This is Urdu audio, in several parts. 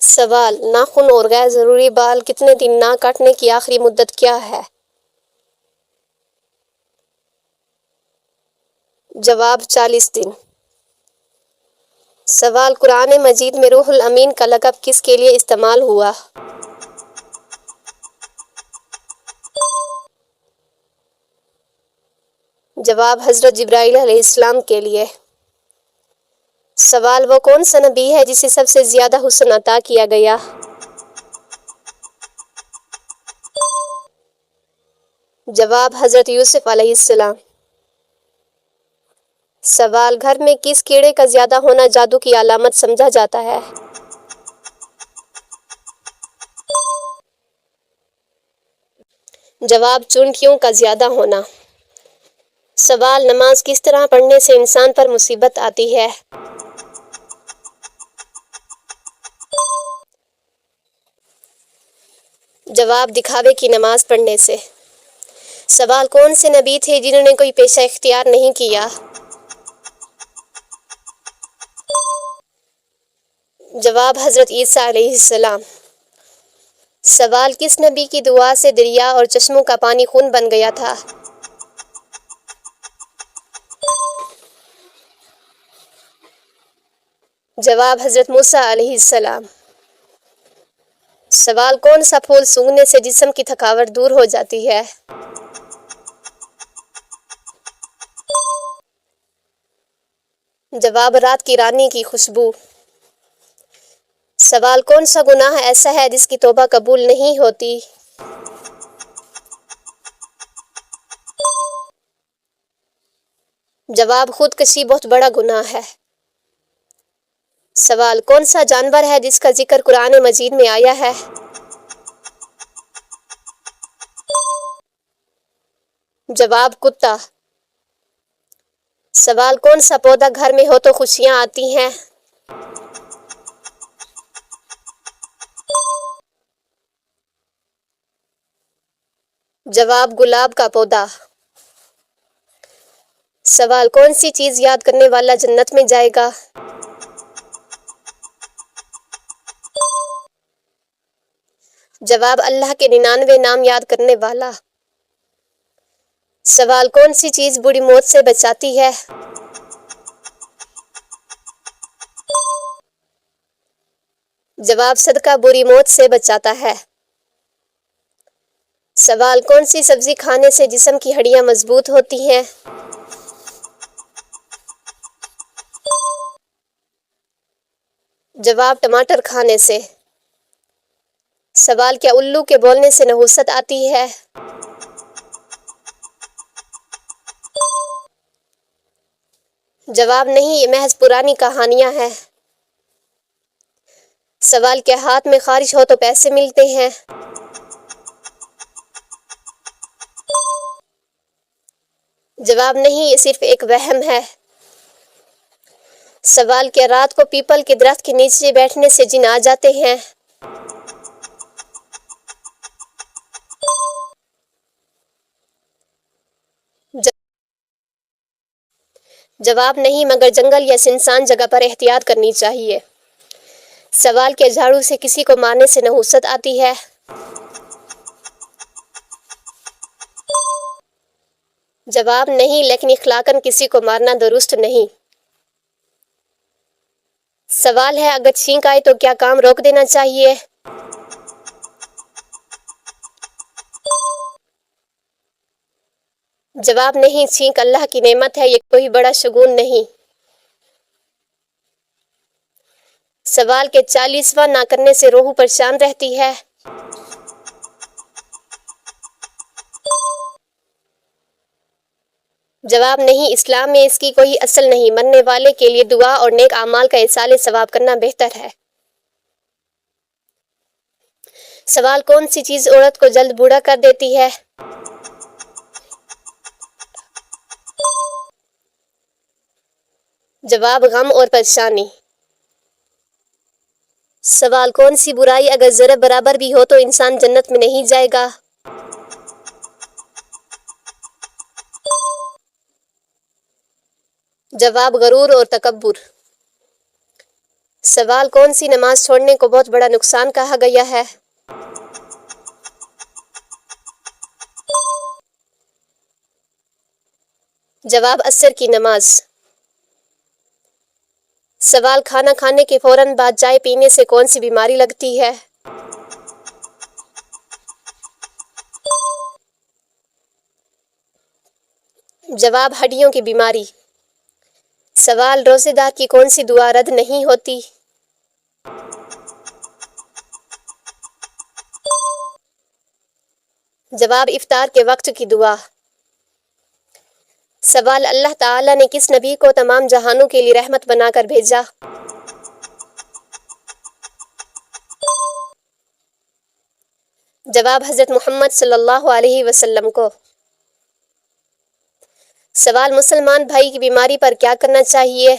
سوال: ناخن اور غیر ضروری بال کتنے دن نہ کاٹنے کی آخری مدت کیا ہے؟ جواب: 40 دن۔ سوال: قرآن مجید میں روح الامین کا لقب کس کے لیے استعمال ہوا؟ جواب: حضرت جبرائیل علیہ السلام کے لیے۔ سوال: وہ کون سا نبی ہے جسے سب سے زیادہ حسن عطا کیا گیا؟ جواب: حضرت یوسف علیہ السلام۔ سوال: گھر میں کس کیڑے کا زیادہ ہونا جادو کی علامت سمجھا جاتا ہے؟ جواب: چونٹیوں کا زیادہ ہونا۔ سوال: نماز کس طرح پڑھنے سے انسان پر مصیبت آتی ہے؟ جواب: دکھاوے کی نماز پڑھنے سے۔ سوال: کون سے نبی تھے جنہوں نے کوئی پیشہ اختیار نہیں کیا؟ جواب: حضرت عیسیٰ علیہ السلام۔ سوال: کس نبی کی دعا سے دریا اور چشموں کا پانی خون بن گیا تھا؟ جواب: حضرت موسیٰ علیہ السلام۔ سوال: کون سا پھول سونگھنے سے جسم کی تھکاوٹ دور ہو جاتی ہے؟ جواب: رات کی رانی کی خوشبو۔ سوال: کون سا گناہ ایسا ہے جس کی توبہ قبول نہیں ہوتی؟ جواب: خودکشی بہت بڑا گناہ ہے۔ سوال: کون سا جانور ہے جس کا ذکر قرآن مجید میں آیا ہے؟ جواب: کتا۔ سوال: کون سا پودا گھر میں ہو تو خوشیاں آتی ہیں؟ جواب: گلاب کا پودا۔ سوال: کون سی چیز یاد کرنے والا جنت میں جائے گا؟ جواب: اللہ کے 99 نام یاد کرنے والا۔ سوال: کون سی چیز بری موت سے بچاتی ہے؟ جواب: صدقہ بری موت سے بچاتا ہے۔ سوال: کون سی سبزی کھانے سے جسم کی ہڈیاں مضبوط ہوتی ہیں؟ جواب: ٹماٹر کھانے سے۔ سوال: کیا الو کے بولنے سے نحوست آتی ہے؟ جواب: نہیں، یہ محض پرانی کہانیاں ہیں۔ سوال: کیا ہاتھ میں خارش ہو تو پیسے ملتے ہیں؟ جواب: نہیں، یہ صرف ایک وہم ہے۔ سوال: کیا رات کو پیپل کے درخت کے نیچے بیٹھنے سے جن آ جاتے ہیں؟ جواب: نہیں، مگر جنگل یا سنسان جگہ پر احتیاط کرنی چاہیے۔ سوال: کیا جھاڑو سے کسی کو مارنے سے نحوست آتی ہے؟ جواب: نہیں، لیکن اخلاقاً کسی کو مارنا درست نہیں۔ سوال ہے: اگر چھینک آئے تو کیا کام روک دینا چاہیے؟ جواب: نہیں، چھینک اللہ کی نعمت ہے، یہ کوئی بڑا شگون نہیں۔ سوال: کہ 40واں نہ کرنے سے روح پریشان رہتی ہے؟ جواب: نہیں، اسلام میں اس کی کوئی اصل نہیں، مرنے والے کے لیے دعا اور نیک اعمال کا ایصال ثواب کرنا بہتر ہے۔ سوال: کون سی چیز عورت کو جلد بوڑھا کر دیتی ہے؟ جواب: غم اور پریشانی۔ سوال: کون سی برائی اگر ذرہ برابر بھی ہو تو انسان جنت میں نہیں جائے گا؟ جواب: غرور اور تکبر۔ سوال کون سی نماز چھوڑنے کو بہت بڑا نقصان کہا گیا ہے؟ جواب عصر کی نماز۔ سوال کھانا کھانے کے فوراً بعد چائے پینے سے کون سی بیماری لگتی ہے؟ جواب ہڈیوں کی بیماری۔ سوال روزے دار کی کون سی دعا رد نہیں ہوتی؟ جواب افطار کے وقت کی دعا۔ سوال اللہ تعالیٰ نے کس نبی کو تمام جہانوں کے لیے رحمت بنا کر بھیجا؟ جواب حضرت محمد صلی اللہ علیہ وسلم کو۔ سوال مسلمان بھائی کی بیماری پر کیا کرنا چاہیے؟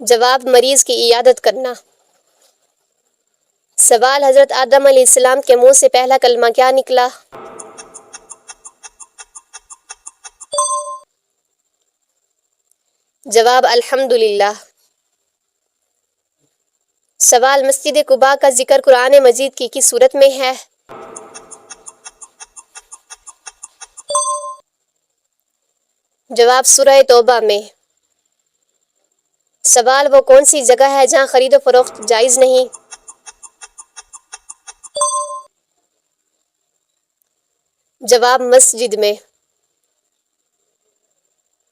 جواب مریض کی عیادت کرنا۔ سوال حضرت آدم علیہ السلام کے منہ سے پہلا کلمہ کیا نکلا؟ جواب الحمدللہ۔ سوال مسجد قباء کا ذکر قرآن مجید کی کس سورت میں ہے؟ جواب سورہ توبہ میں۔ سوال وہ کون سی جگہ ہے جہاں خرید و فروخت جائز نہیں؟ جواب مسجد میں۔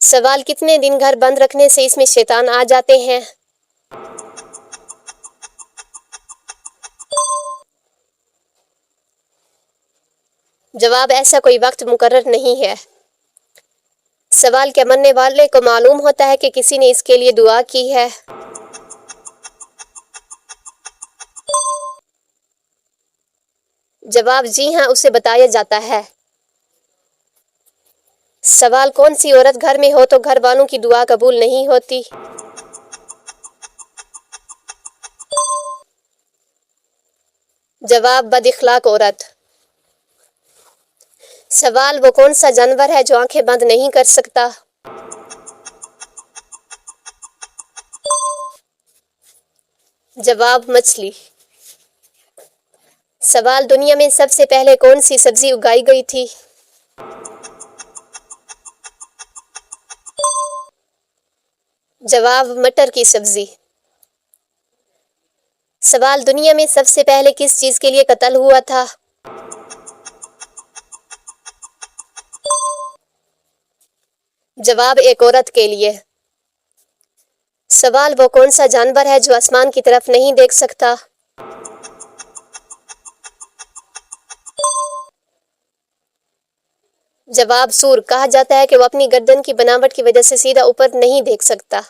سوال کتنے دن گھر بند رکھنے سے اس میں شیطان آ جاتے ہیں؟ جواب ایسا کوئی وقت مقرر نہیں ہے۔ سوال کیا مرنے والے کو معلوم ہوتا ہے کہ کسی نے اس کے لیے دعا کی ہے؟ جواب جی ہاں، اسے بتایا جاتا ہے۔ سوال کون سی عورت گھر میں ہو تو گھر والوں کی دعا قبول نہیں ہوتی؟ جواب بد اخلاق عورت۔ سوال وہ کون سا جانور ہے جو آنکھیں بند نہیں کر سکتا؟ جواب مچھلی۔ سوال دنیا میں سب سے پہلے کون سی سبزی اگائی گئی تھی؟ جواب مٹر کی سبزی۔ سوال دنیا میں سب سے پہلے کس چیز کے لیے قتل ہوا تھا؟ جواب ایک عورت کے لیے۔ سوال وہ کون سا جانور ہے جو آسمان کی طرف نہیں دیکھ سکتا؟ جواب سور۔ کہا جاتا ہے کہ وہ اپنی گردن کی بناوٹ کی وجہ سے سیدھا اوپر نہیں دیکھ سکتا۔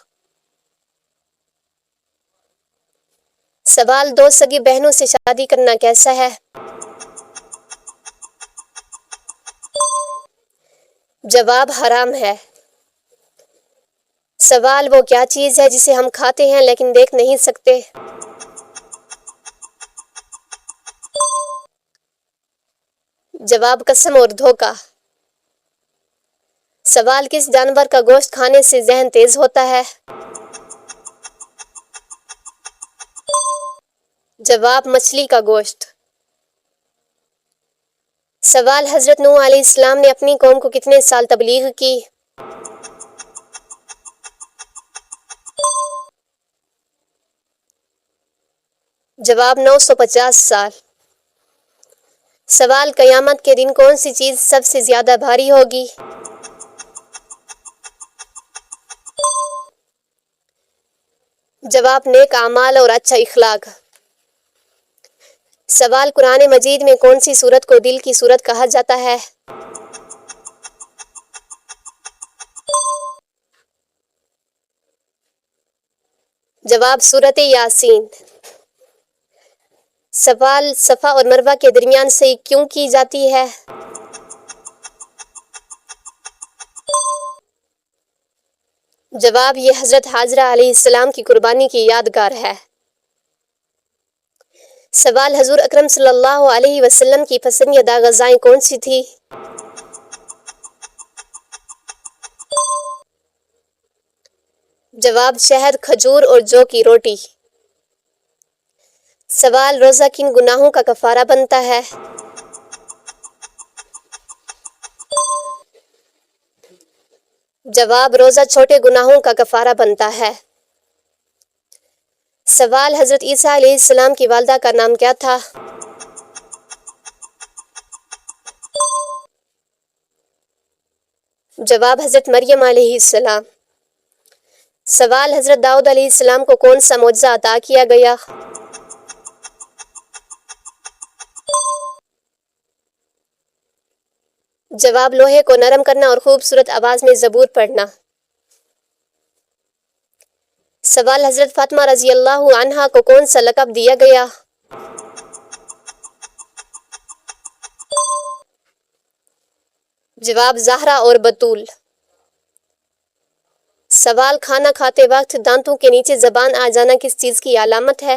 سوال دو سگی بہنوں سے شادی کرنا کیسا ہے؟ جواب حرام ہے۔ سوال وہ کیا چیز ہے جسے ہم کھاتے ہیں لیکن دیکھ نہیں سکتے؟ جواب قسم اور دھوکہ۔ سوال کس جانور کا گوشت کھانے سے ذہن تیز ہوتا ہے؟ جواب مچھلی کا گوشت۔ سوال حضرت نوح علیہ السلام نے اپنی قوم کو کتنے سال تبلیغ کی؟ جواب 950 سال۔ سوال قیامت کے دن کون سی چیز سب سے زیادہ بھاری ہوگی؟ جواب نیک اعمال اور اچھا اخلاق۔ سوال قرآن مجید میں کون سی سورت کو دل کی سورت کہا جاتا ہے؟ جواب سورت یاسین۔ سوال صفا اور مروہ کے درمیان صحیح کیوں کی جاتی ہے؟ جواب یہ حضرت حاجرہ علیہ السلام کی قربانی کی یادگار ہے۔ سوال حضور اکرم صلی اللہ علیہ وسلم کی پسندیدہ غذائیں کون سی تھی؟ جواب شہد، کھجور اور جو کی روٹی۔ سوال روزہ کن گناہوں کا کفارہ بنتا ہے؟ جواب روزہ چھوٹے گناہوں کا کفارہ بنتا ہے۔ سوال حضرت عیسیٰ علیہ السلام کی والدہ کا نام کیا تھا؟ جواب حضرت مریم علیہ السلام۔ سوال حضرت داؤد علیہ السلام کو کون سا معجزہ عطا کیا گیا؟ جواب لوہے کو نرم کرنا اور خوبصورت آواز میں زبور پڑھنا۔ سوال حضرت فاطمہ رضی اللہ عنہا کو کون سا لقب دیا گیا؟ جواب زہرا اور بطول۔ سوال کھانا کھاتے وقت دانتوں کے نیچے زبان آ جانا کس چیز کی علامت ہے؟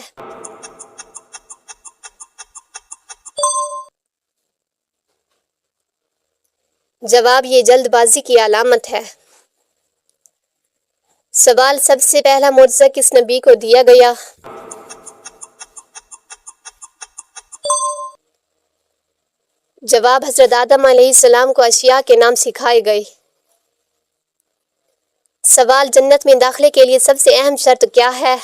جواب یہ جلد بازی کی علامت ہے۔ سوال سب سے پہلا معجزہ کس نبی کو دیا گیا؟ جواب حضرت آدم علیہ السلام کو اشیاء کے نام سکھائے گئے۔ سوال جنت میں داخلے کے لیے سب سے اہم شرط کیا ہے؟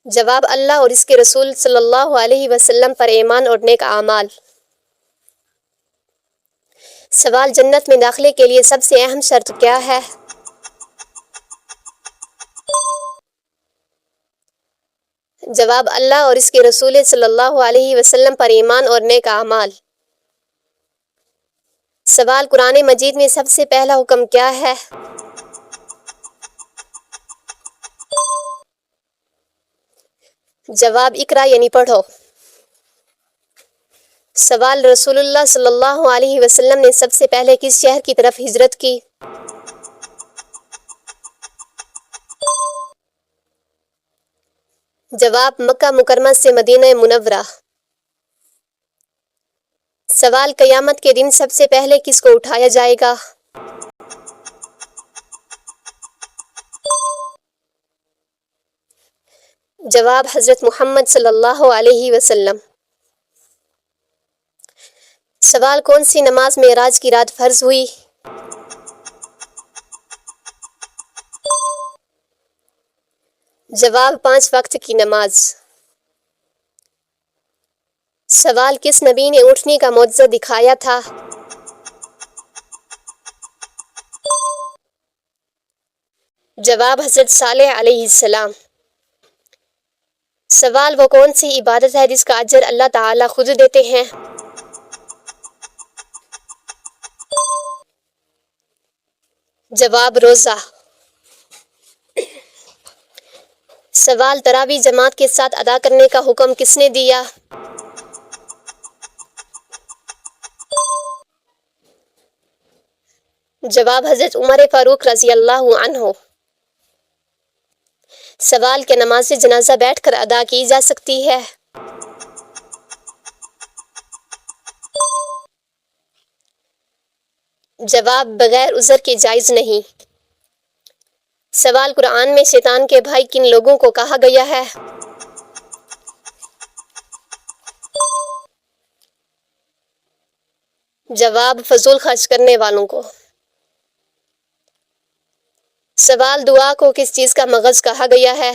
جواب اللہ اور اس کے رسول صلی اللہ علیہ وسلم پر ایمان اور نیک اعمال۔ سوال جنت میں داخلے کے لیے سب سے اہم شرط کیا ہے؟ جواب اللہ اور اس کے رسول صلی اللہ علیہ وسلم پر ایمان اور نیک اعمال۔ سوال قرآن مجید میں سب سے پہلا حکم کیا ہے؟ جواب اقرا یعنی پڑھو۔ سوال رسول اللہ صلی اللہ علیہ وسلم نے سب سے پہلے کس شہر کی طرف ہجرت کی؟ جواب مکہ مکرمہ سے مدینہ منورہ۔ سوال قیامت کے دن سب سے پہلے کس کو اٹھایا جائے گا؟ جواب حضرت محمد صلی اللہ علیہ وسلم۔ سوال کون سی نماز معراج کی رات فرض ہوئی؟ جواب 5 وقت کی نماز۔ سوال کس نبی نے اونٹنی کا معجزہ دکھایا تھا؟ جواب حضرت صالح علیہ السلام۔ سوال وہ کون سی عبادت ہے جس کا اجر اللہ تعالی خود دیتے ہیں؟ جواب روزہ۔ سوال تراویح جماعت کے ساتھ ادا کرنے کا حکم کس نے دیا؟ جواب حضرت عمر فاروق رضی اللہ عنہ۔ سوال کیا نماز جنازہ بیٹھ کر ادا کی جا سکتی ہے؟ جواب بغیر عذر کے جائز نہیں۔ سوال قرآن میں شیطان کے بھائی کن لوگوں کو کہا گیا ہے؟ جواب فضول خرچ کرنے والوں کو۔ سوال دعا کو کس چیز کا مغز کہا گیا ہے؟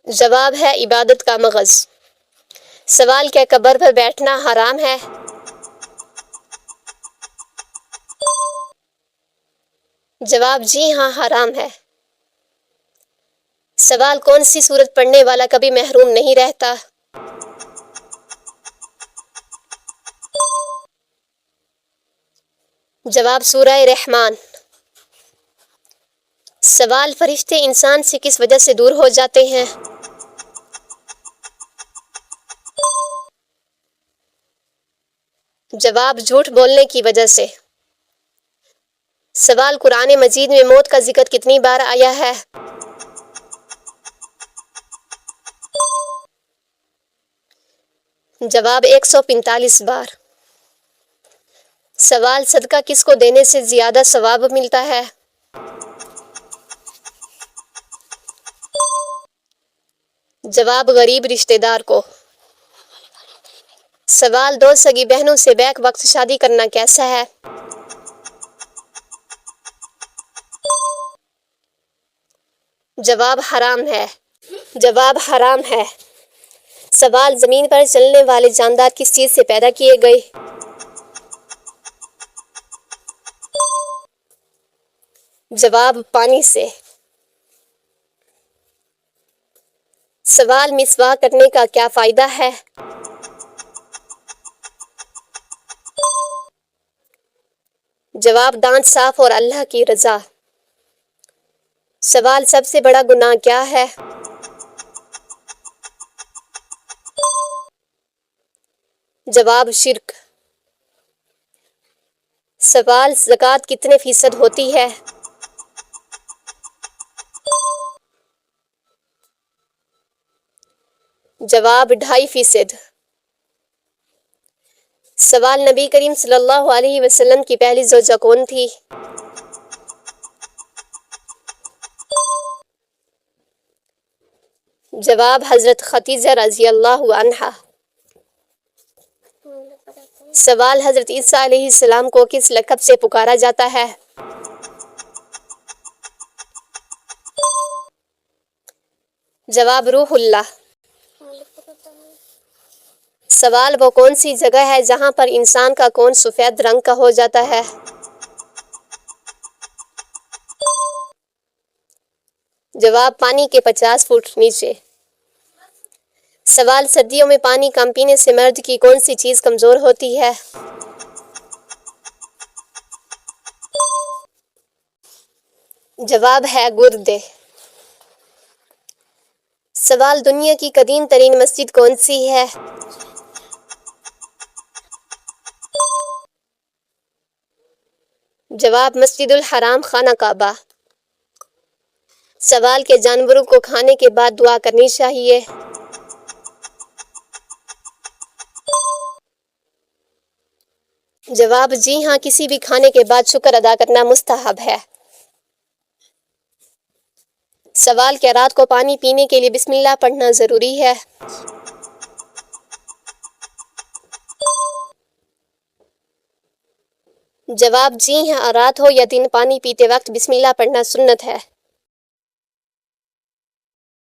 جواب ہے عبادت کا مغز۔ سوال کیا قبر پر بیٹھنا حرام ہے؟ جواب جی ہاں حرام ہے۔ سوال کون سی سورت پڑھنے والا کبھی محروم نہیں رہتا؟ جواب سورہ رحمان۔ سوال فرشتے انسان سے کس وجہ سے دور ہو جاتے ہیں؟ جواب جھوٹ بولنے کی وجہ سے۔ سوال قرآن مجید میں موت کا ذکر کتنی بار آیا ہے؟ جواب 145 بار۔ سوال صدقہ کس کو دینے سے زیادہ ثواب ملتا ہے؟ جواب غریب رشتہ دار کو۔ سوال دو سگی بہنوں سے بیک وقت شادی کرنا کیسا ہے؟ جواب حرام ہے۔ جواب حرام ہے۔ سوال زمین پر چلنے والے جاندار کس چیز سے پیدا کیے گئے؟ جواب پانی سے۔ سوال مسواک کرنے کا کیا فائدہ ہے؟ جواب دانت صاف اور اللہ کی رضا۔ سوال سب سے بڑا گناہ کیا ہے؟ جواب شرک۔ سوال زکوٰۃ کتنے فیصد ہوتی ہے؟ جواب 2.5%۔ سوال نبی کریم صلی اللہ علیہ وسلم کی پہلی زوجہ کون تھی؟ جواب حضرت خدیجہ رضی اللہ عنہا۔ سوال حضرت عیسیٰ علیہ السلام کو کس لقب سے پکارا جاتا ہے؟ جواب روح اللہ۔ سوال وہ کون سی جگہ ہے جہاں پر انسان کا کون سفید رنگ کا ہو جاتا ہے؟ جواب پانی کے 50 فٹ نیچے۔ سوال سردیوں میں پانی کم پینے سے مرد کی کون سی چیز کمزور ہوتی ہے؟ جواب ہے گردے۔ سوال دنیا کی قدیم ترین مسجد کون سی ہے؟ جواب مسجد الحرام خانہ کعبہ۔ سوال کے جانوروں کو کھانے کے بعد دعا کرنی چاہیے؟ جواب جی ہاں، کسی بھی کھانے کے بعد شکر ادا کرنا مستحب ہے۔ سوال کیا رات کو پانی پینے کے لیے بسم اللہ پڑھنا ضروری ہے؟ جواب جی ہاں، رات ہو یا دن پانی پیتے وقت بسم اللہ پڑھنا سنت ہے۔